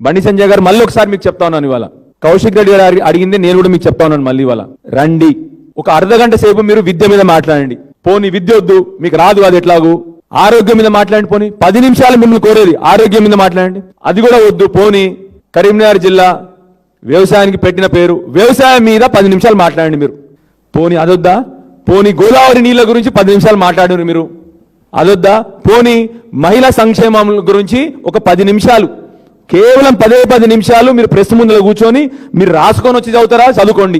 బండి సంజయ్ గారు మళ్ళీ ఒకసారి మీకు చెప్తా ఉన్నాను ఇవాళ, కౌశిక్ రెడ్డి గారు అడిగింది నేను కూడా మీకు చెప్తా ఉన్నాను మళ్ళీ ఇవాళ, రండి ఒక అర్ధగంట సేపు మీరు విద్య మీద మాట్లాడండి. పోనీ విద్య వద్దు మీకు రాదు అది ఎట్లాగూ, ఆరోగ్యం మీద మాట్లాడండి. పోనీ 10 నిమిషాలు మిమ్మల్ని కోరేది ఆరోగ్యం మీద మాట్లాడండి, అది కూడా వద్దు. పోనీ కరీంనగర్ జిల్లా వ్యవసాయానికి పెట్టిన పేరు వ్యవసాయం మీద 10 నిమిషాలు మాట్లాడండి మీరు, పోనీ అదొద్దా? పోనీ గోదావరి నీళ్ళ గురించి 10 నిమిషాలు మాట్లాడారు మీరు, అదొద్దా? పోనీ మహిళా సంక్షేమం గురించి ఒక 10 నిమిషాలు, కేవలం 10 నిమిషాలు మీరు ప్రెస్ ముందులో కూర్చొని మీరు రాసుకొని వచ్చి చదువుతారా? చదువుకోండి,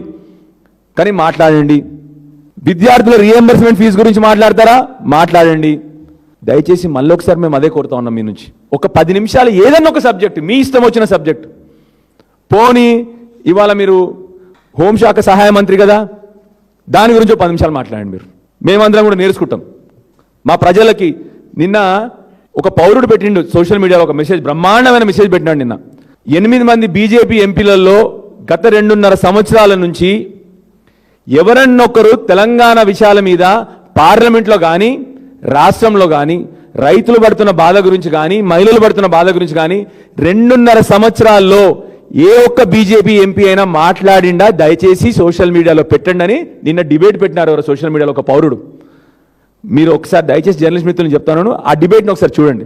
కానీ మాట్లాడండి. విద్యార్థుల రీఎంబర్స్మెంట్ ఫీజు గురించి మాట్లాడతారా? మాట్లాడండి. దయచేసి మళ్ళీ ఒకసారి మేము అదే కోరుతా ఉన్నాం మీ నుంచి, ఒక 10 నిమిషాలు ఏదన్నా ఒక సబ్జెక్ట్, మీ ఇష్టం వచ్చిన సబ్జెక్ట్. పోనీ ఇవాళ మీరు హోంశాఖ సహాయ మంత్రి కదా, దాని గురించి 10 నిమిషాలు మాట్లాడండి మీరు, మేమందరం కూడా నేర్చుకుంటాం. మా ప్రజలకి నిన్న ఒక పౌరుడు పెట్టిండు సోషల్ మీడియాలో ఒక మెసేజ్, బ్రహ్మాండమైన మెసేజ్ పెట్టినాడు నిన్న. 8 మంది బీజేపీ ఎంపీలలో గత 2.5 సంవత్సరాల నుంచి ఎవరన్నొక్కరు తెలంగాణ విషయాల మీద పార్లమెంట్లో కానీ రాష్ట్రంలో కానీ రైతులు పడుతున్న బాధ గురించి కానీ మహిళలు పడుతున్న బాధ గురించి కానీ 2.5 సంవత్సరాల్లో ఏ ఒక్క బీజేపీ ఎంపీ అయినా మాట్లాడిండా? దయచేసి సోషల్ మీడియాలో పెట్టండి అని నిన్న డిబేట్ పెట్టినారు ఎవరు సోషల్ మీడియాలో ఒక పౌరుడు. మీరు ఒకసారి దయచేసి జర్నలిస్ట్ మిత్రులను చెప్తాను, ఆ డిబేట్ని ఒకసారి చూడండి.